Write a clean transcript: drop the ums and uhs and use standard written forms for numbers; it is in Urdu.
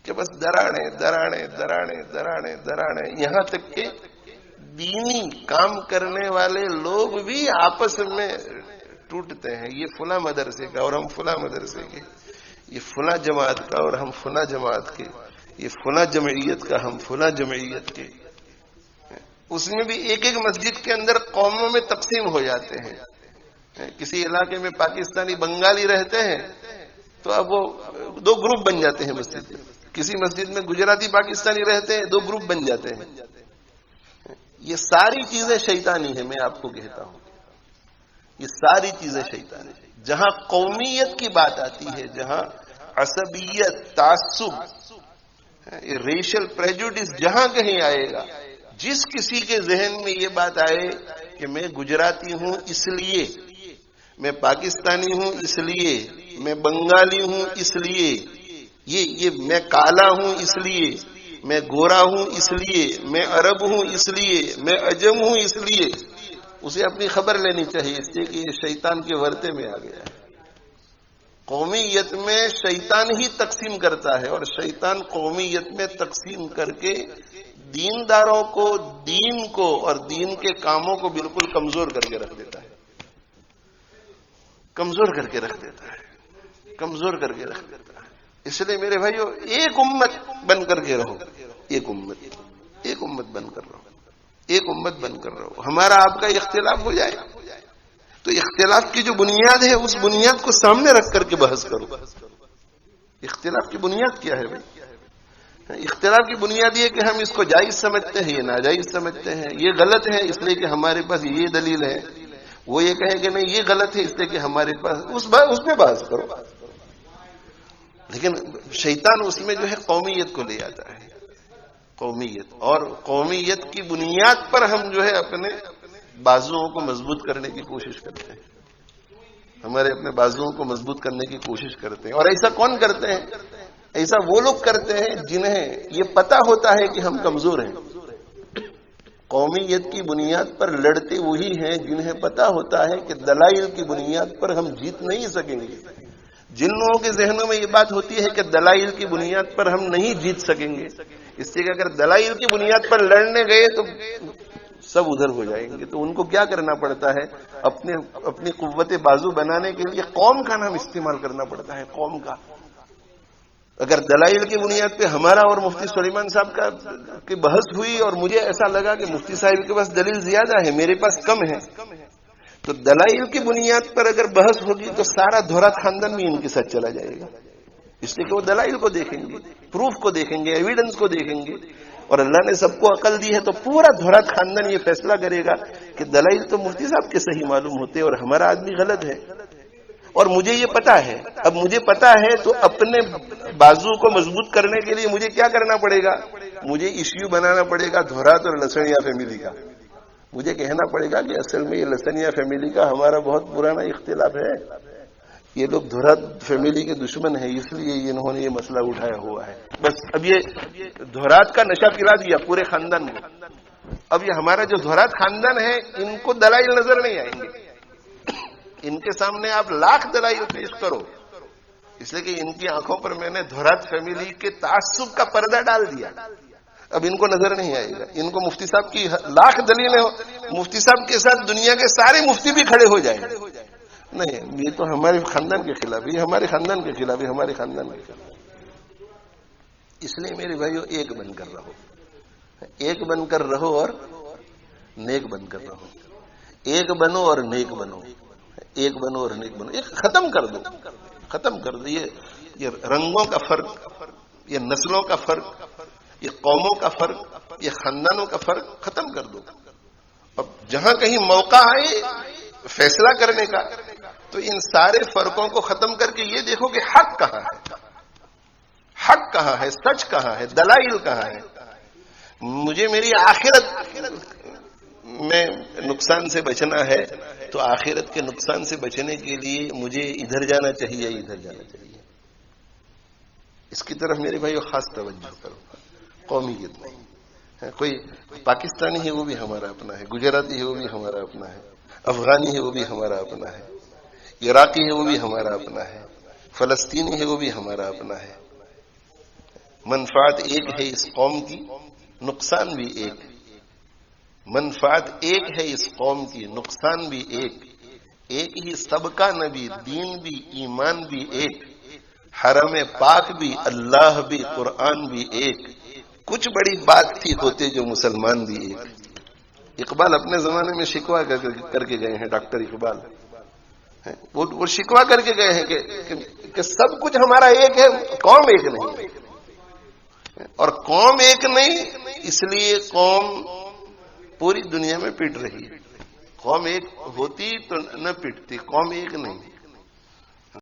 کہ بس دراڑیں دراڑیں دراڑیں دراڑیں دراڑیں، یہاں تک کہ دینی کام کرنے والے لوگ بھی آپس میں ٹوٹتے ہیں، یہ فلاں مدرسے کا اور ہم فلاں مدرسے کے، یہ فلاں جماعت کا اور ہم فلاں جماعت کے، یہ فلاں جمعیت کا ہم فلاں جمعیت کے. اس میں بھی ایک ایک مسجد کے اندر قوموں میں تقسیم ہو جاتے ہیں. کسی علاقے میں پاکستانی بنگالی رہتے ہیں تو اب وہ دو گروپ بن جاتے ہیں مسجد میں. کسی مسجد میں گجراتی پاکستانی رہتے ہیں، دو گروپ بن جاتے ہیں. یہ ساری چیزیں شیطانی ہیں، میں آپ کو کہتا ہوں یہ ساری چیزیں شیطانی ہیں. جہاں قومیت کی بات آتی ہے، جہاں عصبیت، تعصب، ریشل پریجوڈس جہاں کہیں آئے گا، جس کسی کے ذہن میں یہ بات آئے کہ میں گجراتی ہوں اس لیے، میں پاکستانی ہوں اس لیے، میں بنگالی ہوں اس لیے، یہ میں کالا ہوں اس لیے، میں گورا ہوں اس لیے، میں عرب ہوں اس لیے، میں عجم ہوں اس لیے، اسے اپنی خبر لینی چاہیے، اس لیے کہ یہ شیطان کے ورطے میں آ گیا ہے. قومیت میں شیطان ہی تقسیم کرتا ہے، اور شیطان قومیت میں تقسیم کر کے دینداروں کو، دین کو اور دین کے کاموں کو بالکل کمزور کر کے رکھ دیتا ہے. کمزور کر کے رکھ دیتا ہے، کمزور کر کے رکھ دیتا ہے. اس لیے میرے بھائیو، ایک امت بن کر کے رہو، ایک امت بن کر رہو، ایک امت بن کر رہو. ہمارا آپ کا اختلاف ہو جائے تو اختلاف کی جو بنیاد ہے اس بنیاد کو سامنے رکھ کر کے بحث کرو. اختلاف کی بنیاد کیا ہے بھائی؟ اختلاف کی بنیاد یہ کہ ہم اس کو جائز سمجھتے ہیں، یہ ناجائز سمجھتے ہیں، یہ غلط ہے اس لیے کہ ہمارے پاس یہ دلیل ہے، وہ یہ کہے کہ نہیں یہ غلط ہے اس لیے کہ ہمارے پاس، اس میں بحث کرو. لیکن شیطان اس میں جو ہے قومیت کو لے آتا ہے، قومیت، اور قومیت کی بنیاد پر ہم جو ہے اپنے بازوؤں کو مضبوط کرنے کی کوشش کرتے ہیں، ہمارے اپنے بازوؤں کو مضبوط کرنے کی کوشش کرتے ہیں. اور ایسا کون کرتے ہیں؟ ایسا وہ لوگ کرتے ہیں جنہیں یہ پتا ہوتا ہے کہ ہم کمزور ہیں. قومیت کی بنیاد پر لڑتے وہی ہیں جنہیں پتا ہوتا ہے کہ دلائل کی بنیاد پر ہم جیت نہیں سکیں گے. جن لوگوں کے ذہنوں میں یہ بات ہوتی ہے کہ دلائل کی بنیاد پر ہم نہیں جیت سکیں گے، اس لیے کہ اگر دلائل کی بنیاد پر لڑنے گئے تو سب ادھر ہو جائیں گے، تو ان کو کیا کرنا پڑتا ہے؟ اپنی قوت بازو بنانے کے لیے قوم کا نام استعمال کرنا پڑتا ہے، قوم کا. اگر دلائل کی بنیاد پہ ہمارا اور مفتی سلیمان صاحب کی بحث ہوئی اور مجھے ایسا لگا کہ مفتی صاحب کے پاس دلیل زیادہ ہے، میرے پاس کم ہے، تو دلائل کی بنیاد پر اگر بحث ہوگی تو سارا دھورات خاندان بھی ان کے ساتھ چلا جائے گا، اس لیے کہ وہ دلائل کو دیکھیں گے، پروف کو دیکھیں گے، ایویڈنس کو دیکھیں گے. اور اللہ نے سب کو عقل دی ہے تو پورا دھورات خاندان یہ فیصلہ کرے گا کہ دلائل تو مفتی صاحب کے صحیح معلوم ہوتے اور ہمارا آدمی غلط ہے. اور مجھے یہ پتا ہے، اب مجھے پتا ہے تو اپنے بازو کو مضبوط کرنے کے لیے مجھے کیا کرنا پڑے گا؟ مجھے ایشو بنانا پڑے گا دھورات اور لسنیا فیملی کا. مجھے کہنا پڑے گا کہ اصل میں یہ لسنیا فیملی کا ہمارا بہت پرانا اختلاف ہے، یہ لوگ دھورات فیملی کے دشمن ہیں، اس لیے انہوں نے یہ مسئلہ اٹھایا ہوا ہے. بس اب یہ دھورات کا نشہ پلا دیا پورے خاندان کو. اب یہ ہمارا جو دھورات خاندان ہے ان کو دلائل نظر نہیں آئیں گے، ان کے سامنے آپ لاکھ دلائل پیش کرو، اس لیے کہ ان کی آنکھوں پر میں نے دھورات فیملی کے تعصب کا پردہ ڈال دیا. اب ان کو نظر نہیں آئے گا. ان کو مفتی صاحب کی لاکھ دلیلیں ہو، مفتی صاحب کے ساتھ دنیا کے سارے مفتی بھی کھڑے ہو جائیں گے، نہیں یہ تو ہمارے خاندان کے خلاف، یہ ہمارے خاندان کے خلاف، یہ ہمارے خاندان کے خلاف. اس لیے میرے بھائیو ایک بن کر رہو، ایک بن کر رہو اور نیک بن کر رہو. ایک بنو اور نیک بنو، ایک بنو اور نیک بنو. ایک ختم کر دو، ختم کر دو یہ رنگوں کا فرق، یہ نسلوں کا فرق، یہ قوموں کا فرق، یہ خاندانوں کا فرق ختم کر دو. اب جہاں کہیں موقع آئے فیصلہ کرنے کا تو ان سارے فرقوں کو ختم کر کے یہ دیکھو کہ حق کہاں ہے، حق کہاں ہے، سچ کہاں ہے، دلائل کہاں ہے. مجھے میری آخرت میں نقصان سے بچنا ہے تو آخرت کے نقصان سے بچنے کے لیے مجھے ادھر جانا چاہیے، ادھر جانا چاہیے. اس کی طرف میرے بھائیو خاص توجہ کرو. قومیت نہیں، کوئی پاکستانی ہے وہ بھی ہمارا اپنا ہے، گجراتی ہے وہ بھی ہمارا اپنا ہے، افغانی ہے وہ بھی ہمارا اپنا ہے، عراقی ہے وہ بھی ہمارا اپنا ہے، فلسطینی ہے وہ بھی ہمارا اپنا ہے، منفعت ایک ہے اس قوم کی، نقصان بھی ایک۔ منفعت ایک ہے اس قوم کی، نقصان بھی ایک ہی سب کا نبی، دین بھی ایمان بھی ایک، حرم پاک بھی اللہ بھی قرآن بھی ایک، کچھ بڑی بات تھی ہوتے جو مسلمان بھی ایک۔ اقبال اپنے زمانے میں شکوا کر کے گئے ہیں، ڈاکٹر اقبال وہ شکوا کر کے گئے ہیں کہ سب کچھ ہمارا ایک ہے، قوم ایک نہیں، اور قوم ایک نہیں اس لیے قوم پوری دنیا میں پٹ رہی ہے۔ قوم ایک ہوتی تو نہ پٹتی، قوم ایک نہیں۔